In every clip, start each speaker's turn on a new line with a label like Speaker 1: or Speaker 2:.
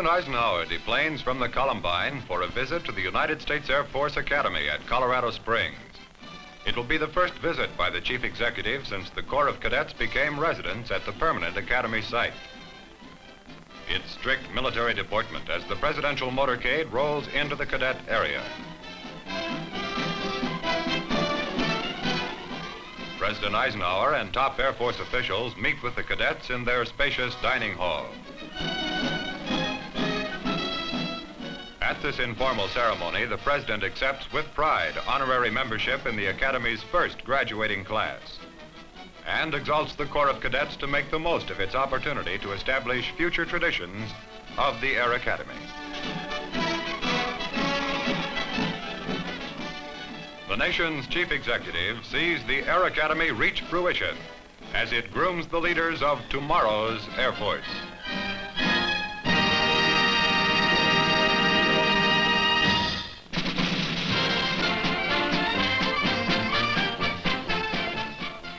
Speaker 1: President Eisenhower deplanes from the Columbine for a visit to the United States Air Force Academy at Colorado Springs. It will be the first visit by the Chief Executive since the Corps of Cadets became residents at the permanent Academy site. It's strict military deportment as the presidential motorcade rolls into the cadet area. President Eisenhower and top Air Force officials meet with the cadets in their spacious dining hall. At this informal ceremony, the President accepts with pride honorary membership in the Academy's first graduating class and exalts the Corps of Cadets to make the most of its opportunity to establish future traditions of the Air Academy. The nation's Chief Executive sees the Air Academy reach fruition as it grooms the leaders of tomorrow's Air Force.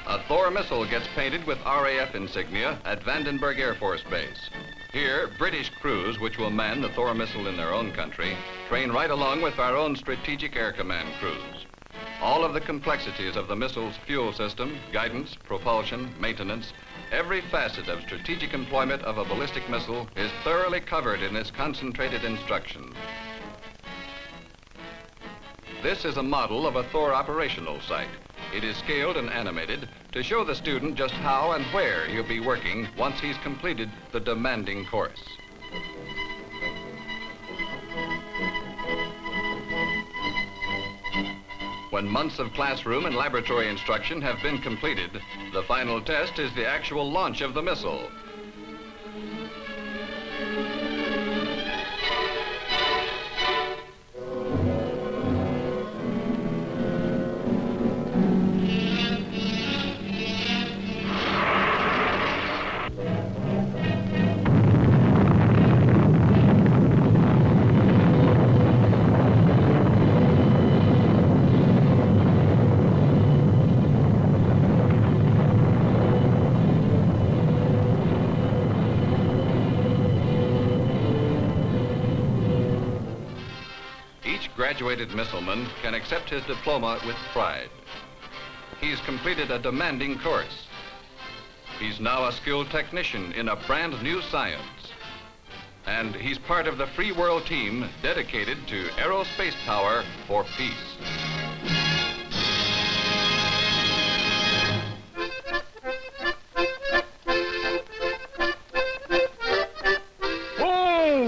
Speaker 2: A Thor missile gets painted with RAF insignia at Vandenberg Air Force Base. Here, British crews, which will man the Thor missile in their own country, train right along with our own Strategic Air Command crews. All of the complexities of the missile's fuel system, guidance, propulsion, maintenance, every facet of strategic employment of a ballistic missile is thoroughly covered in this concentrated instruction. This is a model of a Thor operational site. It is scaled and animated to show the student just how and where he'll be working once he's completed the demanding course. When months of classroom and laboratory instruction have been completed, the final test is the actual launch of the missile. Graduated missileman can accept his diploma with pride. He's completed a demanding course. He's now a skilled technician in a brand new science. And he's part of the free world team dedicated to aerospace power for peace.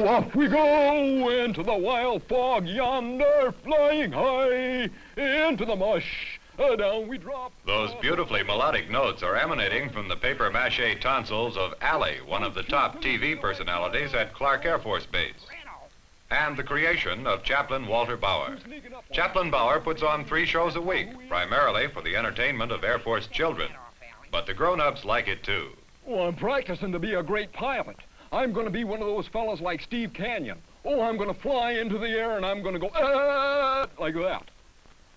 Speaker 3: Off we go into the wild fog yonder, flying high into the mush. Down we drop.
Speaker 1: Those beautifully melodic notes are emanating from the paper-mâché tonsils of Allie, one of the top TV personalities at Clark Air Force Base, and the creation of Chaplain Walter Bauer. Chaplain Bauer puts on 3 shows a week, primarily for the entertainment of Air Force children. But the grown-ups like it too.
Speaker 3: Oh, I'm practicing to be a great pilot. I'm going to be one of those fellas like Steve Canyon. Oh, I'm going to fly into the air and I'm going to go, like that.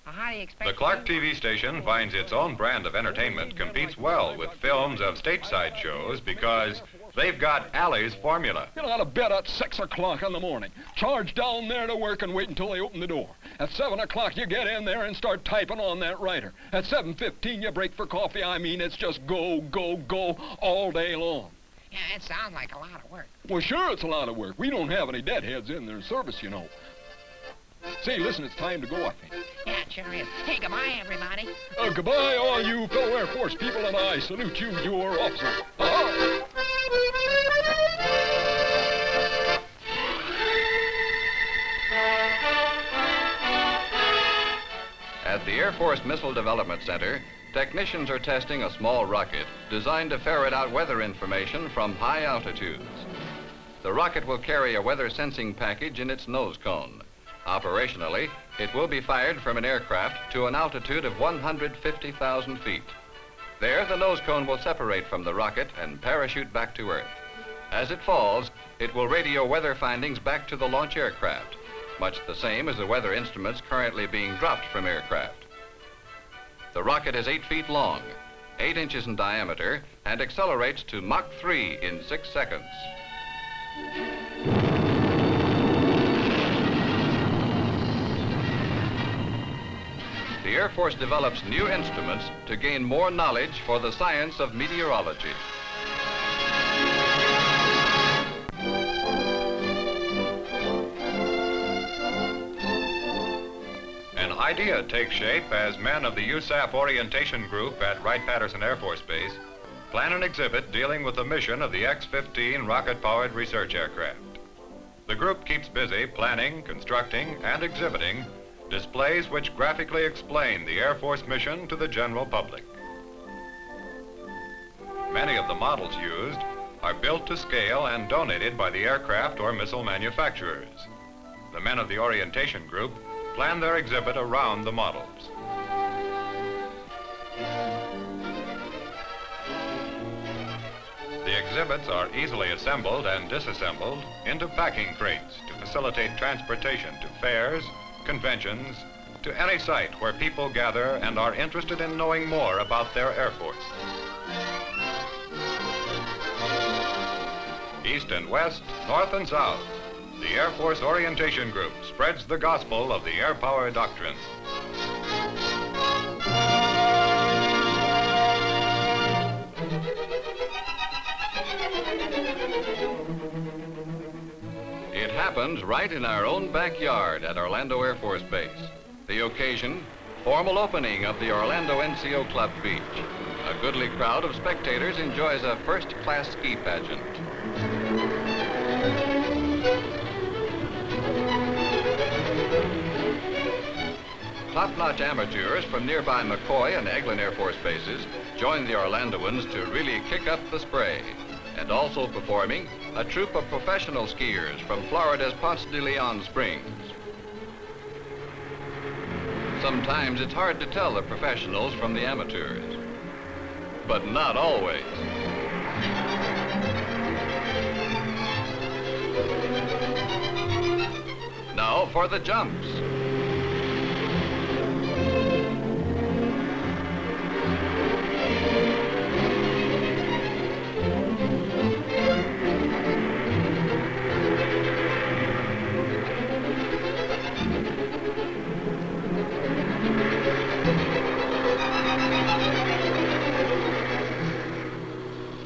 Speaker 4: How do you expect
Speaker 1: the Clark TV station finds its own brand of entertainment competes well with films of stateside shows because they've got Allie's formula.
Speaker 3: Get out of bed at 6 o'clock in the morning. Charge down there to work and wait until they open the door. At 7 o'clock, you get in there and start typing on that writer. At 7:15, you break for coffee. I mean, it's just go, go, go all day long.
Speaker 4: Yeah, it sounds like a lot of work.
Speaker 3: Well, sure, it's a lot of work. We don't have any deadheads in their service, you know. Say, listen, it's time to go, I think.
Speaker 4: Yeah, it sure is. Hey, goodbye, everybody.
Speaker 3: Goodbye, all you fellow Air Force people, and I salute you, your officer.
Speaker 2: At the Air Force Missile Development Center, technicians are testing a small rocket designed to ferret out weather information from high altitudes. The rocket will carry a weather sensing package in its nose cone. Operationally, it will be fired from an aircraft to an altitude of 150,000 feet. There, the nose cone will separate from the rocket and parachute back to Earth. As it falls, it will radio weather findings back to the launch aircraft, much the same as the weather instruments currently being dropped from aircraft. The rocket is 8 feet long, 8 inches in diameter, and accelerates to Mach 3 in 6 seconds. Air Force develops new instruments to gain more knowledge for the science of meteorology.
Speaker 1: An idea takes shape as men of the USAF Orientation Group at Wright-Patterson Air Force Base plan an exhibit dealing with the mission of the X-15 rocket-powered research aircraft. The group keeps busy planning, constructing, and exhibiting displays which graphically explain the Air Force mission to the general public. Many of the models used are built to scale and donated by the aircraft or missile manufacturers. The men of the Orientation Group plan their exhibit around the models. The exhibits are easily assembled and disassembled into packing crates to facilitate transportation to fairs, conventions, to any site where people gather and are interested in knowing more about their Air Force. East and west, north and south, the Air Force Orientation Group spreads the gospel of the air power doctrine.
Speaker 2: It happens right in our own backyard at Orlando Air Force Base. The occasion, formal opening of the Orlando NCO Club Beach. A goodly crowd of spectators enjoys a first-class ski pageant. Top-notch amateurs from nearby McCoy and Eglin Air Force bases join the Orlandoans to really kick up the spray. And also performing, a troupe of professional skiers from Florida's Ponce de Leon Springs. Sometimes it's hard to tell the professionals from the amateurs, but not always. Now for the jumps.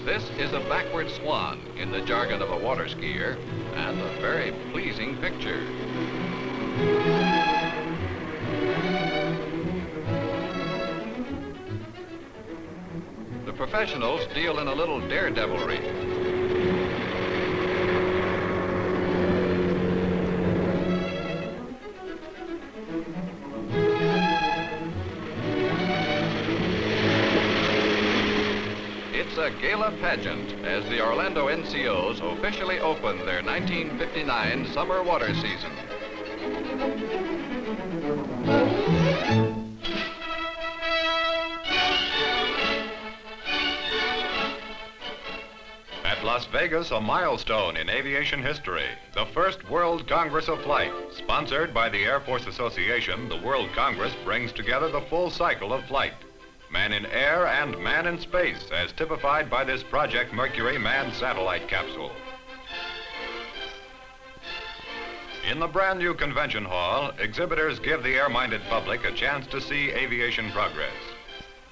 Speaker 2: This is a backward swan in the jargon of a water skier, and a very pleasing picture. The professionals deal in a little daredevilry. It's a gala pageant as the Orlando NCOs officially open their 1959 summer water season.
Speaker 1: At Las Vegas, a milestone in aviation history, the first World Congress of Flight. Sponsored by the Air Force Association, the World Congress brings together the full cycle of flight. Man in air and man in space, as typified by this Project Mercury manned satellite capsule. In the brand new convention hall, exhibitors give the air-minded public a chance to see aviation progress.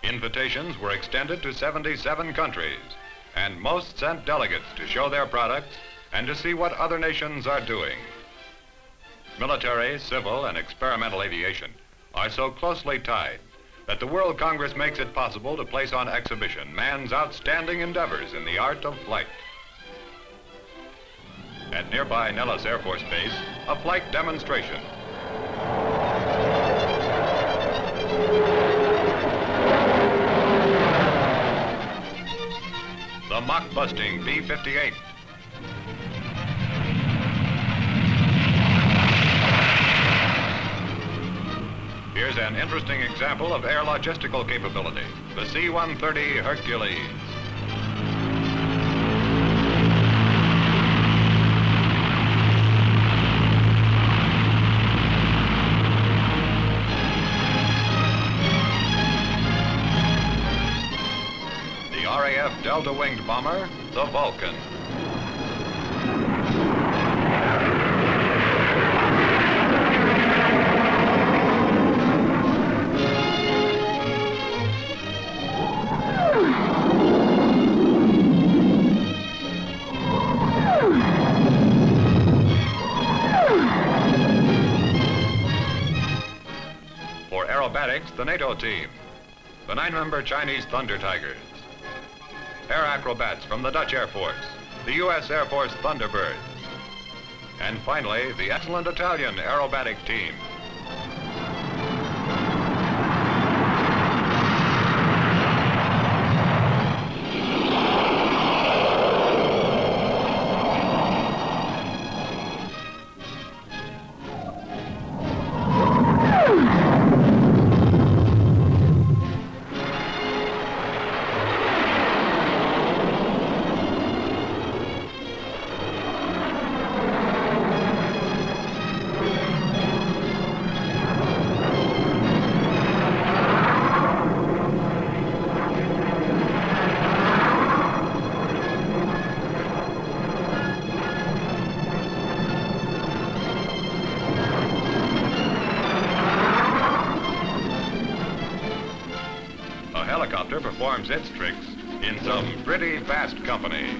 Speaker 1: Invitations were extended to 77 countries, and most sent delegates to show their products and to see what other nations are doing. Military, civil, and experimental aviation are so closely tied that the World Congress makes it possible to place on exhibition man's outstanding endeavors in the art of flight. At nearby Nellis Air Force Base, a flight demonstration. The mock-busting B-58. Here's an interesting example of air logistical capability, the C-130 Hercules. The RAF Delta-winged bomber, the Vulcan. For aerobatics, the NATO team, the 9-member Chinese Thundertigers. Air acrobats from the Dutch Air Force, the U.S. Air Force Thunderbirds. And finally, the excellent Italian aerobatic team. Helicopter performs its tricks in some pretty fast company.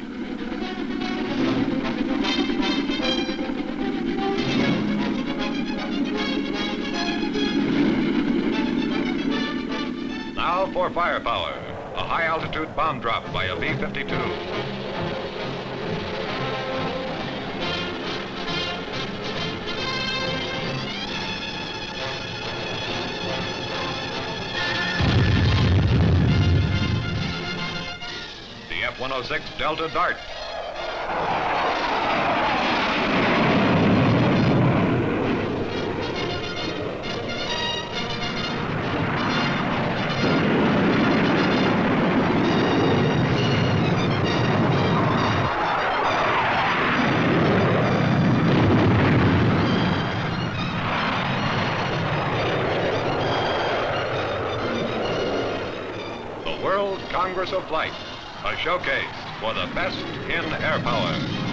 Speaker 1: Now for firepower, a high-altitude bomb drop by a B-52. F-106 Delta Dart. The World Congress of Flight. A showcase for the best in air power.